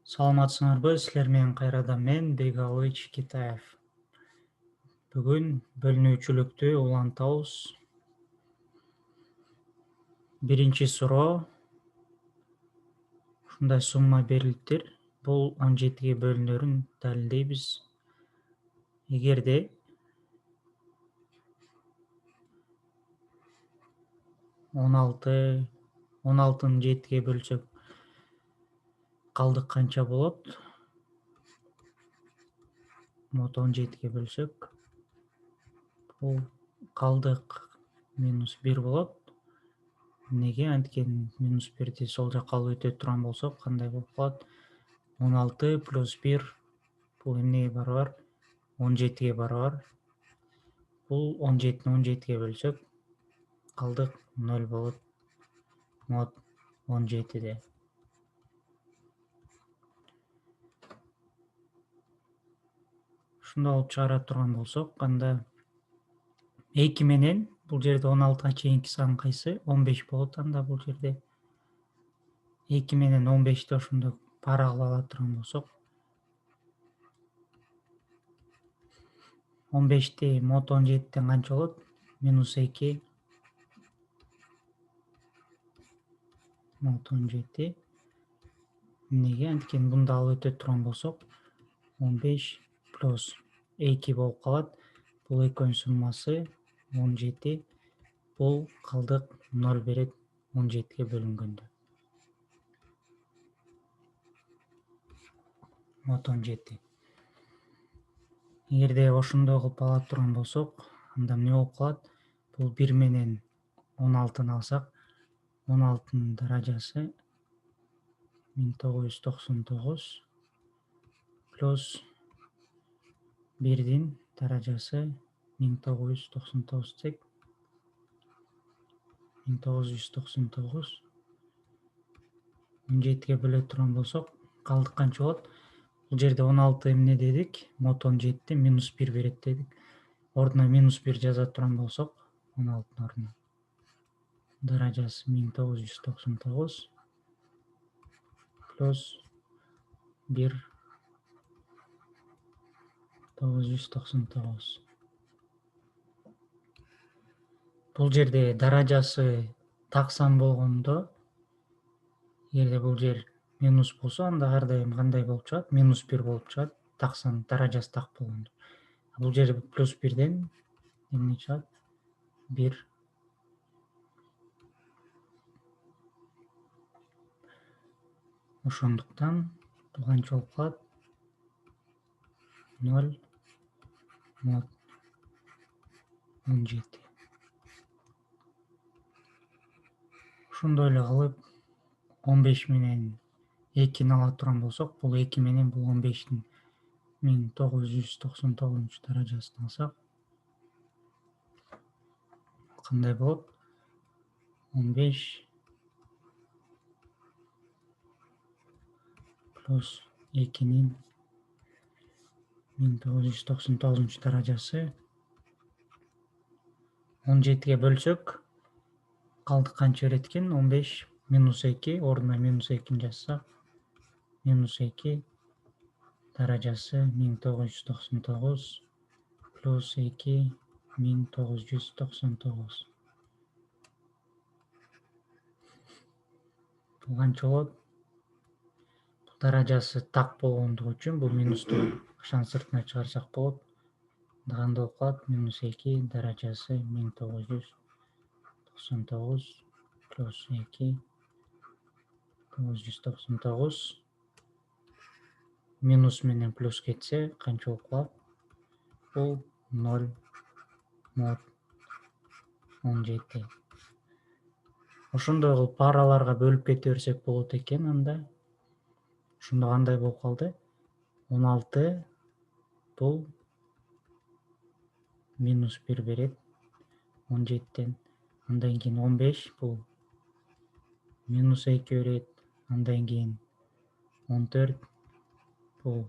Саламатсыңарбы? Силер менен кайрадан мен Бегович Китаев. Бүгүн бөлүнүүчүлүктү улантабыз. Биринчи суроо. Ушундай сумма берилиптир. Бул 17ге бөлүнөрүн далилдейбиз. Эгерде 16-ны 7ге бөлсөк, калдык канча болот? 17ге бөлсөк, бул калдык минус 1 болот. Неге? Анткени минус 1'ди сол жакка алып өтө турган болсок, кандай болуп калат? 16 плюс 1 бул эмнеге барабар? 17ге барабар. Бул 17-ни 17ге бөлсөк, калдык 0 болот. Мод 17де. Ушундай алып чыгара турган болсок, анда 2 менен бул жерде 16га чейинки сан кайсы? 15 болот анда бул жерде. 2 менен 15'ти ошондо пара кыла ала турган болсок, 15'ти мод 17ден канча болот? Минус 2 мод 17. Неге? Анткени бунду алып өтө турган болсок, 15 плюс 2 болуп калат. Бул экөөнүн суммасы 17. Бул калдык 0 берет 17ге бөлүнгөндө. Мод 17. Эгерде ошондой кылып ала турган болсок, анда эмне болуп калат? Бул 1 менен 16-ны алсак, 16-нын даражасы 1999 плюс 1'дин даражасы 1999 десек, 1999 17ге бөлө турган болсок, калдык канча болот? Бул жерде 16 эмне дедик? Мод 17 минус 1 берет дедик. Ордуна минус 1 жаза турган болсок, 16-нын ордуна даражасы 1999 плюс 1 999. Бул жерде даражасы так сан болгондо, эгерде бул жер минус болсо, анда ар дайым кандай болуп чыгат? Минус 1 болуп чыгат. Так сан, даражасы так болгондо. Бул жерде плюс 1'ден эмне чыгат? 1. Ошондуктан бул канча болуп калат? 0 мод 17. Ошондой эле кылып 15 менен 2-ни ала турган болсок, бул 2 менен бул 15'тин 1999 даражасын алсак, кандай болот? 15 плюс 2'нин 1999 даражасы 17ге бөлсөк, калдык канча берет экен? 15 минус 2, ордуна минус 2-ни жазсак, минус 2 даражасы 1999 плюс 2 1999. Бул канча болот? Бул даражасы так болгондугу үчүн бул минусту качан сыртына чыгарсак болот? Кандай болуп калат? Минус 2 даражасы 1999 плюс 2 999. Минус менен плюс кетсе, канча болуп калат? Бул 0 мод 17. Ошондой кылып параларга бөлүп кете берсек болот экен анда. Ошондо кандай болуп калды? 16 бул минус 1 берет 17ден. Андан кийин 15 бул минус 2 берет. Андан кийин 14 бул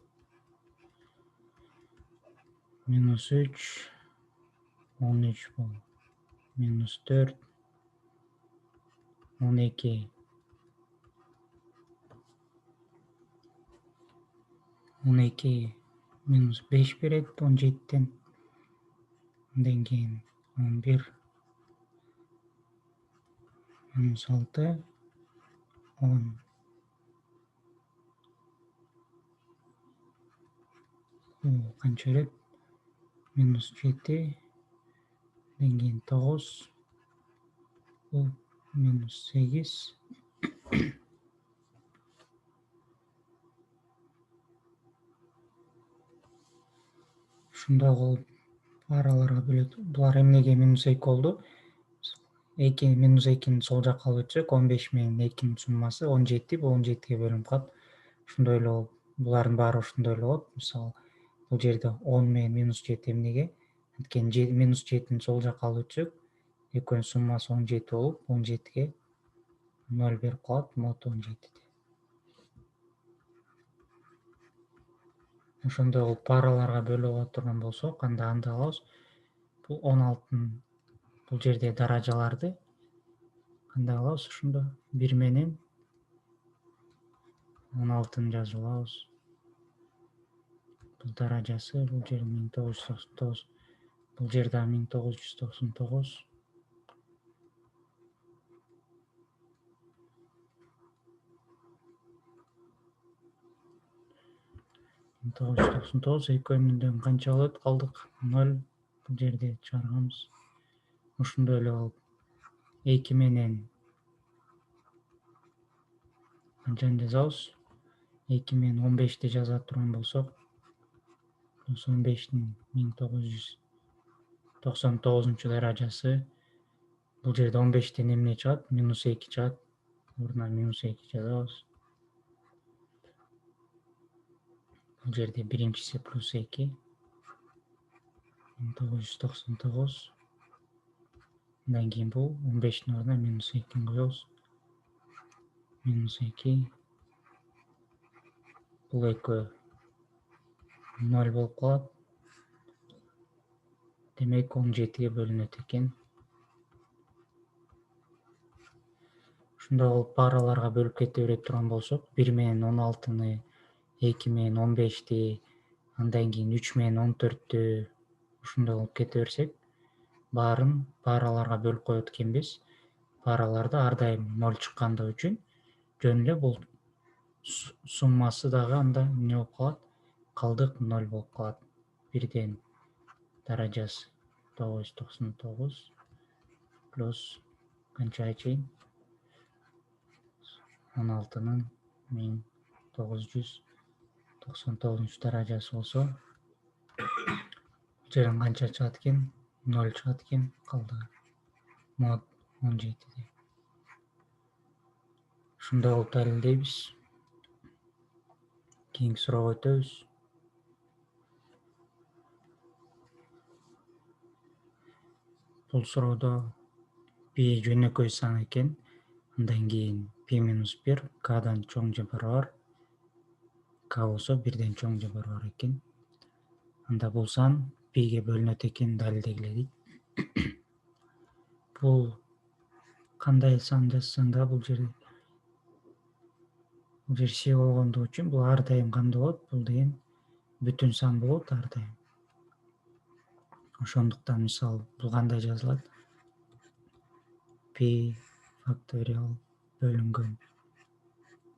минус 3, 13 бул минус 4, 12 12 минус 5 берет 17'ten. Андан кийин 11 минус 6 10. Бул канча берет? Минус 7. Андан кийин 9. Бул минус 8. Ушундай кылып параларга бөлөт. Булар эмнеге минус 2 болду? 2 минус 2'ni сол жакка алып өтсөк, 15 менен 2'nin суммасы 17, бул 17ге бөлүнүп калат. Ошондой эле болуп, булардын баары ошондой эле болот. Мисалы, бул жерде 10 менен минус 7 эмнеге? Анткени минус 7'ni сол жакка алып өтсөк, экөөнүн суммасы 17 болуп, 17ге 0 берип калат, мод 17. Ошондой кылып параларга бөлүп ала турган болсок, анда кандай кылабыз? Бул 16'нын бул жерде даражаларды кандай кылабыз? Ошондо 1 менен 16'ны жазып алабыз. Бул даражасы, бул жер 1999. Бул жер да 1999. 1999 экөөнүндөн канча болот? Калдык 0. Бул жерде чыгарганбыз. Ошондой эле болуп 2 менен канчаны жазабыз? 2 менен 15'ti жаза турган болсок, 15'тин 1999 даражасы. Бул жерде 15'тен эмне чыгат? Минус 2 чыгат. Ордуна минус 2 жазабыз. Бул жерде биринчиси плюс 2. 1999. Андан кийин бул 15'тин ордуна минус 2'ni коебуз. Минус 2. Бул экөө 0 болуп калат. Демек 17'ге бөлүнөт экен. Ушундай кылып параларга бөлүп кете бере турган болсок, 1 менен 16'ны, 2 менен 15'ти, андан кийин 3 менен 14'тү ушундай кылып кете берсек, баарын параларга бөлүп коет экенбиз. Параларда ар дайым 0 чыккандыгы үчүн жөн эле бул суммасы дагы анда эмне болуп калат? Калдык 0 болуп калат. 1ден даражасы 999 плюс канчага чейин? 16'нын 1999 даражасы болсо, бул жерден канча чыгат экен? 0 чыгат экен, калдыгы мод 17. Ушундай кылып далилдейбиз. Кийинки суроого өтөбүз. Бул суроодо π жөнөкөй сан экен. Андан кийин π минус 1 k'дан чоң же барабар. К болсо 1ден чоң же барабар экен. Анда бул сан πге бөлүнөт экен далилдегиле дейт. Бул кандай сан жазсаң да бул жер C болгондугу үчүн бул ар дайым кандай болот? Бул деген бүтүн сан болот ар дайым. Ошондуктан мисалы бул кандай жазылат? π факториал бөлүнгөн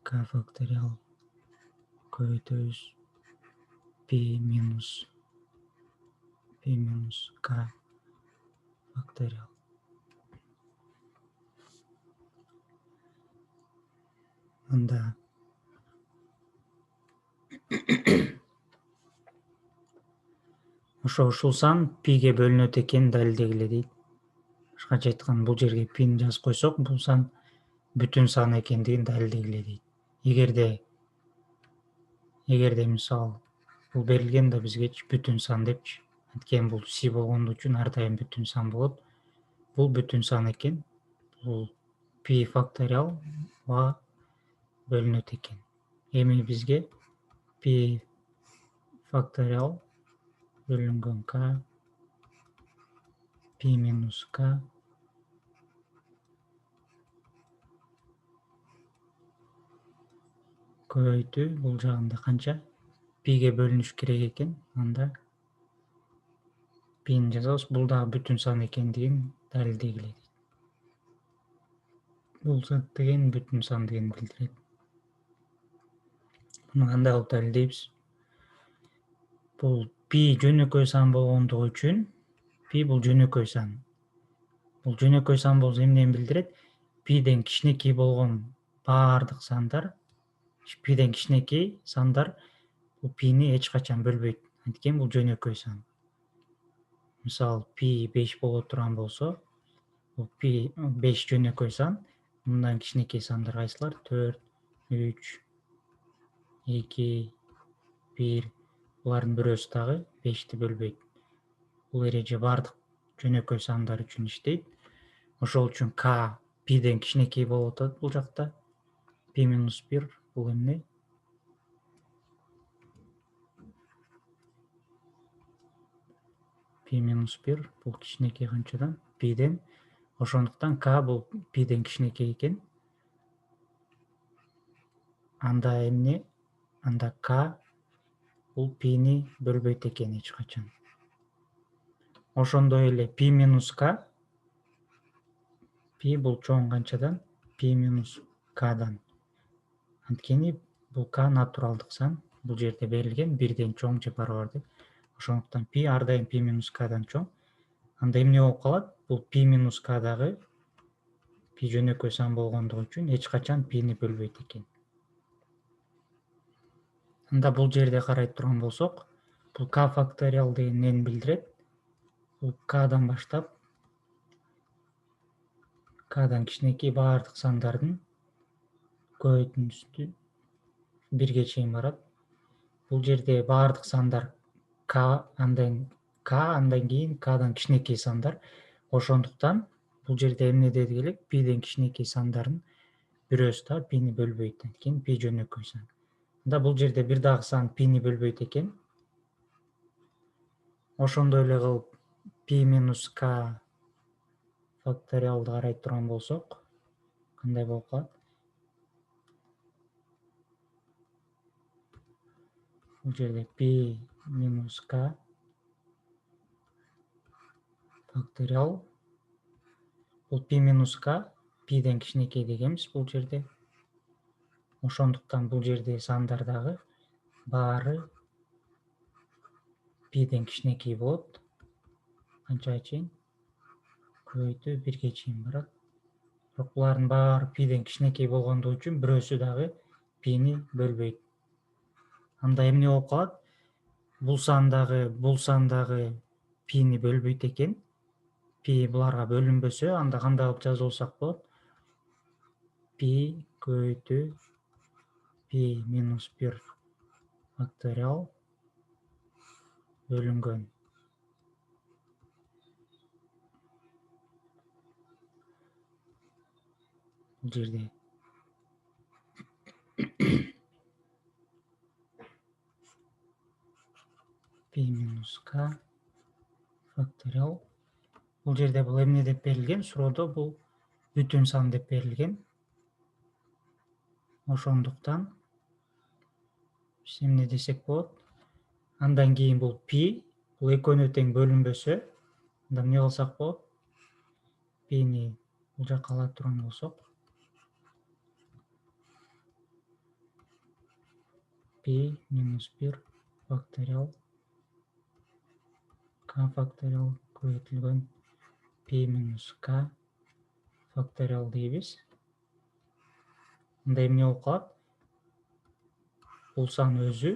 k факториал көбөйтөбүз π минус k факториал. Анда ушул сан πге бөлүнөт экен далилдегиле дейт. Башкача айтканда бул жерге πни жазып койсок, бул сан бүтүн сан экендигин далилдегиле дейт. Эгерде мисалы бул берилген да бизгечи бүтүн сан депчи. Анткени бул C болгондугу үчүн ар дайым бүтүн сан болот. Бул бүтүн сан экен. Бул π факториалга бөлүнөт экен. Эми бизге π факториал бөлүнгөн k π минус k көбөйтүү бул жагында канча? пиге бөлүнүш керек экен. Анда пини жазабыз. Бул дагы бүтүн сан экендигин далилдегиле. Бул зат деген бүтүн сан дегенди билдирет. Муну кандай кылып далилдейбиз? Бул пи жөнөкөй сан болгондугу үчүн пи бул жөнөкөй сан. Бул жөнөкөй сан болсо эмнени билдирет? Пиден кичинекей болгон баардык сандар, пиден кичинекей сандар бул пини эч качан бөлбөйт. Анткени бул жөнөкөй сан. Мисалы, пи 5 боло турган болсо, бул пи 5 жөнөкөй сан. Мындан кичинекей сандар кайсылар? 4, 3, 2, 1. Булардын бирөөсү дагы 5ти бөлбөйт. Бул эреже баардык жөнөкөй сандар үчүн иштейт. Ошол үчүн k пиден кичинекей болуп атат бул жакта. Пи минус 1 бул эмне? Пи минус 1 бул кичинекей канчадан? Пиден. Ошондуктан k бул пиден кичинекей экен. Анда эмне? Анда k бул пини бөлбөйт экен эч качан. Ошондой эле пи минус k, пи бул чоң канчадан? Пи минус k'дан. Анткени бул k натуралдык сан. Бул жерде берилген 1ден чоң же барабар деп. Ошондуктан пи ар дайым пи минус k'дан чоң. Анда эмне болуп калат? Бул пи минус k дагы пи жөнөкөй сан болгондугу үчүн эч качан пини бөлбөйт экен. Анда бул жерде карай турган болсок, бул k факториал деген эмнени билдирет? Бул k'дан баштап k'дан кичинекей баардык сандардын көбөйтүндүсү 1ге чейин барат. Бул жерде баардык сандар k андан кийин k'дан кичинекей сандар. Ошондуктан бул жерде эмне деди элек? Пиден кичинекей сандардын бирөөсү да пини бөлбөйт. Анткени пи жөнөкөй сан. Анда бул жерде бир дагы сан пини бөлбөйт экен. Ошондой эле кылып пи минус k факториалды карай турган болсок, кандай болуп калат? Бул жерде пи минус k факториал. Бул пи минус k пиден кичинекей дегенбиз бул жерде. Ошондуктан бул жерде сандар дагы баары пиден кичинекей болот. Канчага чейин? Көбөйтүү 1ге чейин барат. Бирок булардын баары пиден кичинекей болгондугу үчүн бирөөсү дагы пини бөлбөйт. Анда эмне болуп калат? Бул сан дагы пини бөлбөйт экен. Пи буларга бөлүнбөсө, анда кандай кылып жазып алсак болот? Пи көбөйтүү пи минус 1 факториал бөлүнгөн. Бул жерде пи минус k факториал. Бул жерде бул эмне деп берилген? Суроодо бул бүтүн сан деп берилген. Ошондуктан биз эмне десек болот? Андан кийин бул пи, бул экөөнү тең бөлүнбөсө, анда эмне кылсак болот? Пини бул жакка ала турган болсок, пи минус 1 факториал k факториал көбөйтүлгөн пи минус k факториал дейбиз. Анда эмне болуп калат? Бул сан өзү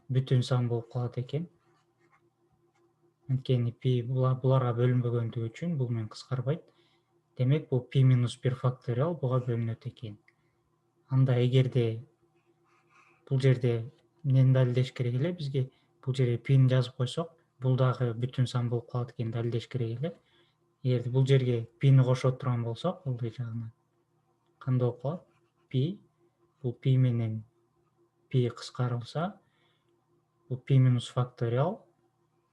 бүтүн сан болуп калат экен. Анткени пи буларга бөлүнбөгөндүгү үчүн бул менен кыскарбайт. Демек, бул пи минус 1 факториал буга бөлүнөт экен. Анда эгерде бул жерде эмнени далилдеш керек эле бизге? Бул жерге пини жазып койсок, бул дагы бүтүн сан болуп калат экенин далилдеш керек эле. Эгерде бул жерге пини кошо турган болсок, ылдый жагына кандай болуп калат? Пи, бул пи менен пи кыскарылса, бул пи минус факториал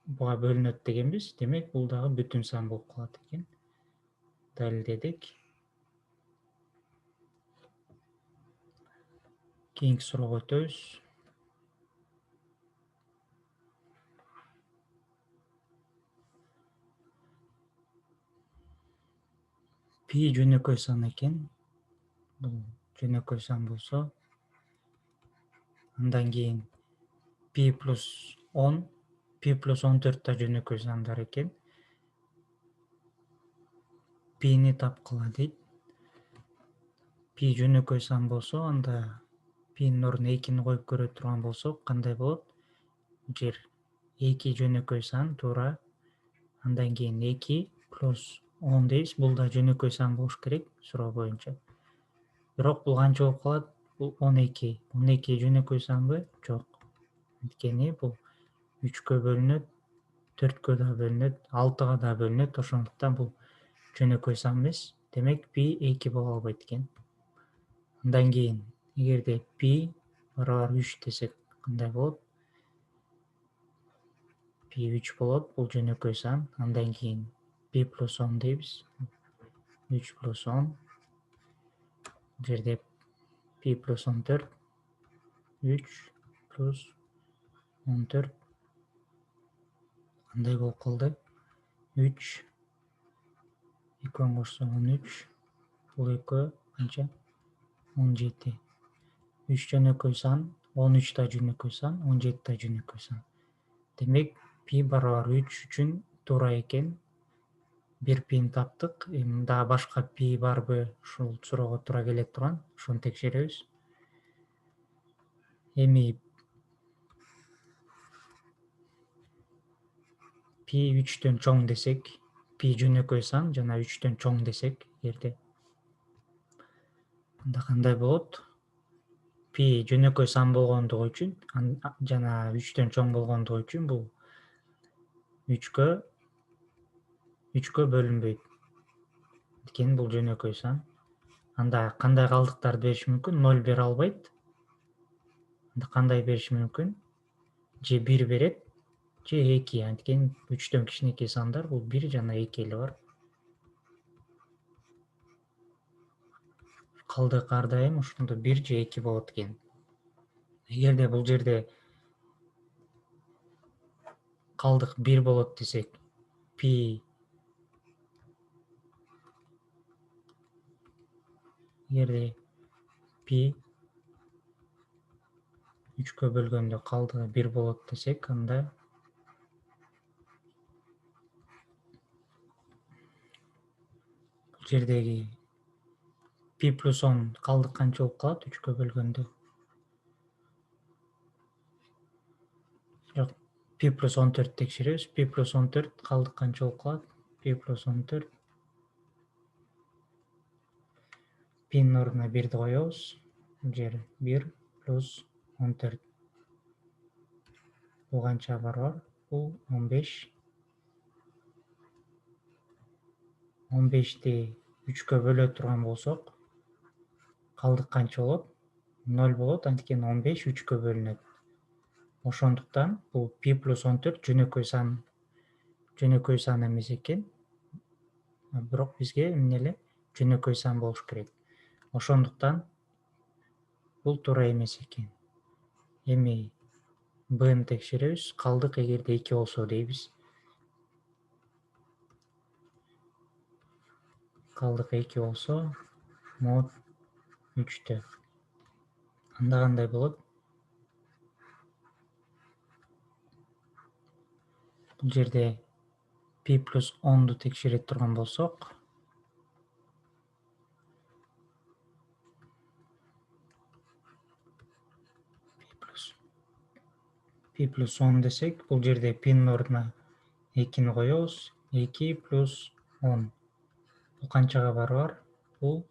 буга бөлүнөт дегенбиз. Демек, бул дагы бүтүн сан болуп калат экен. Далилдедик. Кийинки суроого өтөбүз. пи жөнөкөй сан экен. Бул жөнөкөй сан болсо, андан кийин пи плюс 10, пи плюс 14 да жөнөкөй сандар экен. Пини тапкыла дейт. Пи жөнөкөй сан болсо, анда пинин ордуна 2-ни коюп көрө турган болсок, кандай болот? Бул жер 2 жөнөкөй сан туура. Андан кийин 2 плюс 10 дейбиз. Бул да жөнөкөй сан болуш керек суроо боюнча. Бирок бул канча болуп калат? Бул 12. 12 жөнөкөй санбы? Жок. Анткени бул 3кө бөлүнөт, 4кө да бөлүнөт, 6га да бөлүнөт. Ошондуктан бул жөнөкөй сан эмес. Демек пи 2 боло албайт экен. Андан кийин эгерде пи барабар 3 десек кандай болот? Пи 3 болот. Бул жөнөкөй сан. Андан кийин пи плюс 10 дейбиз. 3 плюс 10. Бул жерде пи плюс 14. 3 плюс 14. Кандай болуп калды? 3. 2 кошсо 13. Бул 2 канча? 17. 3 жөнөкөй сан, 13 да жөнөкөй сан, 17 да жөнөкөй сан. Демек, пи барабар 3 үчүн туура экен. Бир пини таптык. Эми дагы башка пи барбы? Ушул суроого туура келе турган. Ошону текшеребиз. Эми пи 3төн чоң десек, пи жөнөкөй сан жана 3төн чоң десек, эгерде анда кандай болот? Пи жөнөкөй сан болгондугу үчүн жана 3төн чоң болгондугу үчүн бул 3кө бөлүнбөйт. Анткени бул жөнөкөй сан. Анда кандай калдыктарды бериш мүмкүн? 0 бере албайт. Анда кандай бериш мүмкүн? Же 1 берет, же 2. Анткени 3төн кичинекей сандар бул 1 жана 2 эле бар. Калдык ар дайым ошондо 1 же 2 болот экен. Эгерде бул жерде калдык 1 болот десек, пи эгерде пи 3кө бөлгөндө калдыгы 1 болот десек, анда бул жердеги пи плюс 10 калдык канча болуп калат 3кө бөлгөндө? Жок, пи плюс 14 текшеребиз. Пи плюс 14 калдык канча болуп калат? Пи плюс 14. Пинин ордуна 1ди коебуз. Бул жер 1 плюс 14. Бул канча барабар? Бул 15. 15ти 3кө бөлө турган болсок, калдык канча болот? 0 болот, анткени 15 3кө бөлүнөт. Ошондуктан бул пи плюс 14 жөнөкөй сан эмес экен. Бирок бизге эмне эле жөнөкөй сан болуш керек. Ошондуктан бул туура эмес экен. Эми бны текшеребиз. Калдык эгерде 2 болсо дейбиз. Калдык 2 болсо, мод 3тө. Анда кандай болот? Бул жерде пи плюс 10ду текшере турган болсок, пи плюс 10 десек, бул жерде пинин ордуна 2-ни коебуз. 2 плюс 10. Бул канчага барабар? Бул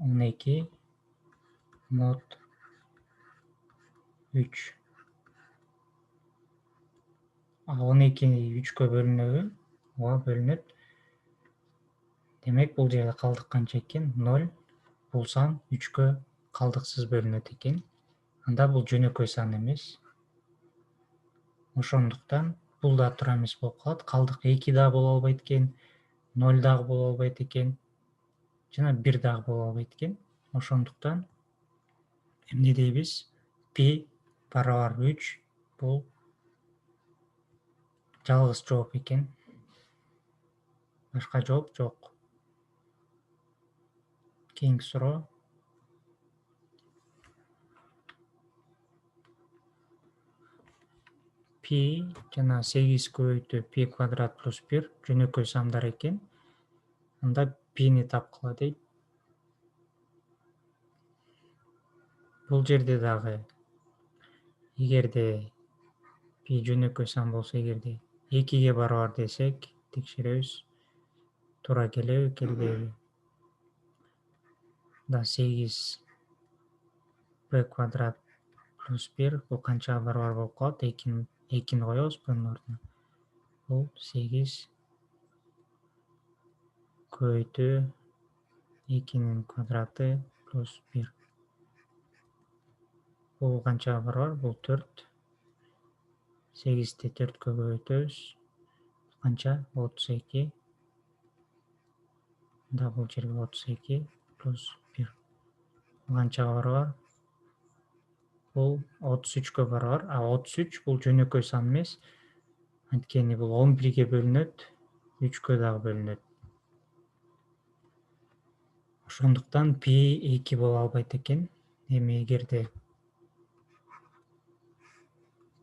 12 мод 3. 12 3кө бөлүнөбү? Ооба, бөлүнөт. Демек, бул жерде калдык канча экен? 0. Бул сан 3кө калдыксыз бөлүнөт экен. Анда бул жөнөкөй сан эмес. Ошондуктан бул да туура эмес болуп калат. Калдык 2 да боло албайт экен, 0 дагы боло албайт экен, жана 1 дагы боло албайт экен. Ошондуктан эмне дейбиз? Пи барабар 3 бул жалгыз жооп экен. Башка жооп жок. Кийинки суроо. Пи жана 8 көбөйтүү пи квадрат плюс 1 жөнөкөй сандар экен. Анда пини тапкыла дейт. Бул жерде дагы эгерде пи жөнөкөй сан болсо, эгерде 2ге барабар десек, текшеребиз. Туура келеби, келбейби? Да 8 p квадрат плюс 1 бул канчага барабар болуп калат? 2-ни коебуз пнын ордуна. Бул 8 көбөйтүү 2-нин квадраты плюс 1. Бул канчага барабар? Бул 4. 8-ти 4кө көбөйтөбүз. Канча? 32. Да бул жерге 32 плюс 1. Бул канчага барабар? Бул 33кө барабар. А 33 бул жөнөкөй сан эмес. Анткени бул 11ге бөлүнөт, 3кө дагы бөлүнөт. Ошондуктан пи 2 боло албайт экен. Эми эгерде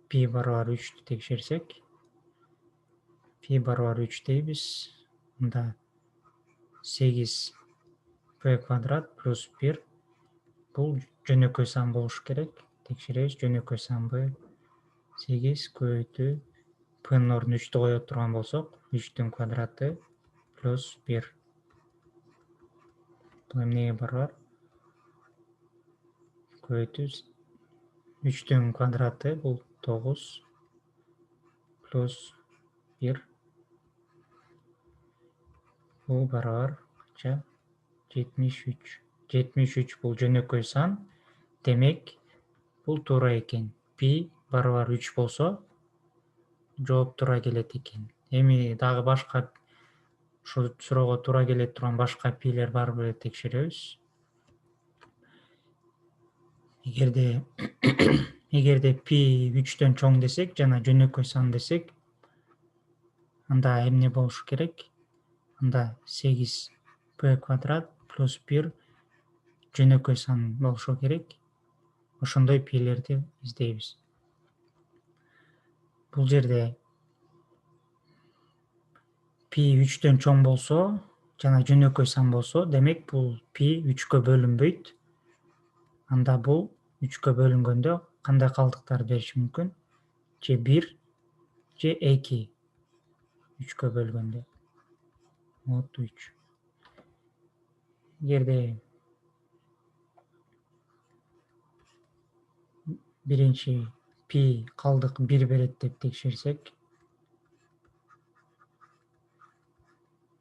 пи барабар 3'тү текшерсек, пи барабар 3 дейбиз. Анда 8 p квадрат плюс 1 бул жөнөкөй сан болуш керек. Текшеребиз, жөнөкөй санбы? 8 көбөйтүү пнын ордуна 3'тү кое турган болсок, 3'түн квадраты плюс 1. Бул эмнеге барабар? Көбөйтүү 3'түн квадраты бул 9 плюс 1. Бул барабар канча? 73. 73 бул жөнөкөй сан. Демек, бул туура экен. Пи барабар 3 болсо, жооп туура келет экен. Эми дагы башка ушул суроого туура келе турган башка пилер барбы текшеребиз. Эгерде пи 3төн чоң десек жана жөнөкөй сан десек, анда эмне болуш керек? Анда 8 p квадрат плюс 1 жөнөкөй сан болушу керек. Ошондой пилерди издейбиз. Бул жерде пи 3төн чоң болсо жана жөнөкөй сан болсо, демек бул пи 3кө бөлүнбөйт. Анда бул 3кө бөлүнгөндө кандай калдыктар бериши мүмкүн? Же 1 же 2 3кө бөлгөндө. Вот 3. Эгерде биринчи пи калдык 1 берет деп текшерсек,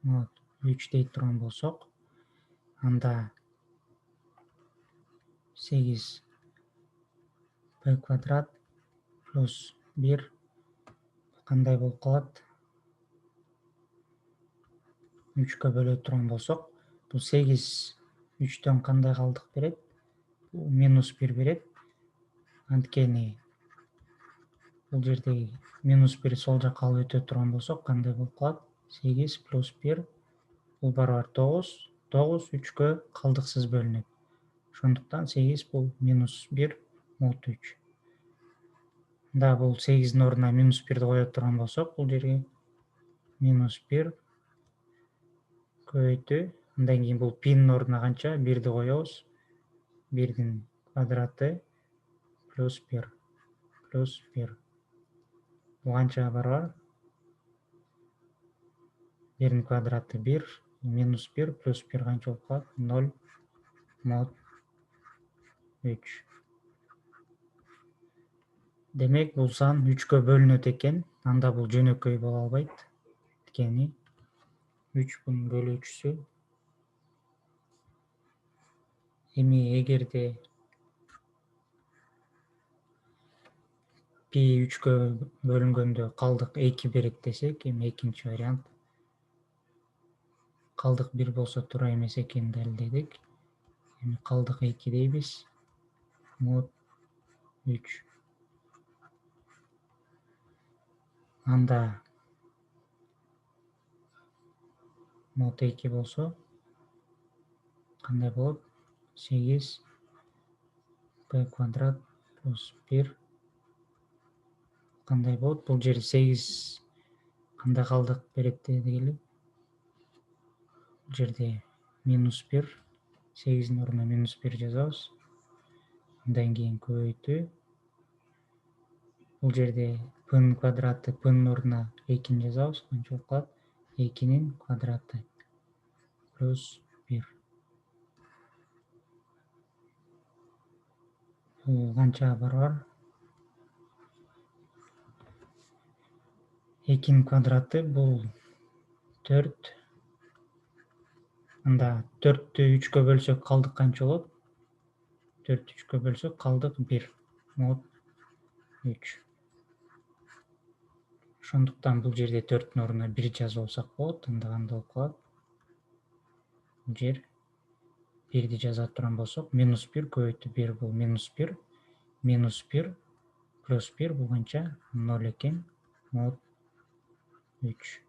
вот 3 дейт турган болсок, анда 8 p квадрат плюс 1 кандай болуп калат? 3кө бөлө турган болсок, бул 8 3төн кандай калдык берет? Бул минус 1 берет. Анткени бул жердеги минус 1 сол жакка алып өтө турган болсок, кандай болуп калат? 8 плюс 1 бул барабар 9. 9 3кө калдыксыз бөлүнөт. Ошондуктан 8 бул минус 1 мод 3. Да бул 8'дин ордуна минус 1'ди кое турган болсок, бул жерге минус 1 көбөйтүү. Андан кийин бул пинин ордуна канча? 1'ди коебуз. 1'дин квадраты плюс 1. Плюс 1. Бул канчага барабар? 1'дин квадраты 1. Минус 1 плюс 1 канча болуп калат? 0 мод 3. Демек, бул сан 3кө бөлүнөт экен. Анда бул жөнөкөй боло албайт. Анткени 3 бунун бөлүүчүсү. Эми эгерде пи 3кө бөлүнгөндө калдык 2 берет десек, эми экинчи вариант. Калдык 1 болсо туура эмес экенин далилдедик. Эми калдык 2 дейбиз. Мод 3. Анда мод 2 болсо, кандай болот? 8 b квадрат плюс 1 кандай болот? Бул жер 8 кандай калдык берет дегиле. Бул жерде минус 1, 8'in ордуна минус 1 жазабыз. Андан кийин көбөйтүү. Бул жерде p-н квадраты p-н ордуна 2'ni жазабыз. Канча болуп калат? 2'nin квадраты плюс 1. Бул канчага барабар? 2'nin квадраты бул 4. Анда 4'тү 3кө бөлсөк калдык канча болот? 4'тү 3кө бөлсөк калдык 1 мод 3. Ошондуктан бул жерде 4'түн ордуна 1 жазып алсак болот. Анда кандай болуп калат? Бул жер 1'ди жаза турган болсок, минус 1 көбөйтүү 1 бул минус 1. Минус 1 плюс 1 бул канча? 0 экен. Мод 3.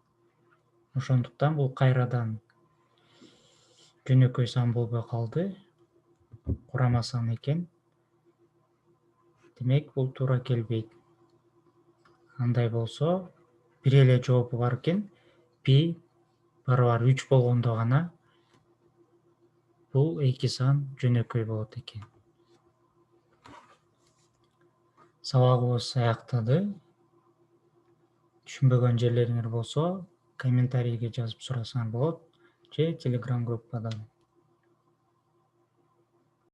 Ошондуктан бул кайрадан жөнөкөй сан болбой калды. Курама сан экен. Демек, бул туура келбейт. Андай болсо, бир эле жоопу бар экен. Пи барабар 3 болгондо гана бул эки сан жөнөкөй болот экен. Сабагыбыз аяктады. Түшүнбөгөн жерлериңер болсо, комментарийге жазып сурасаңар болот же Telegram группадан.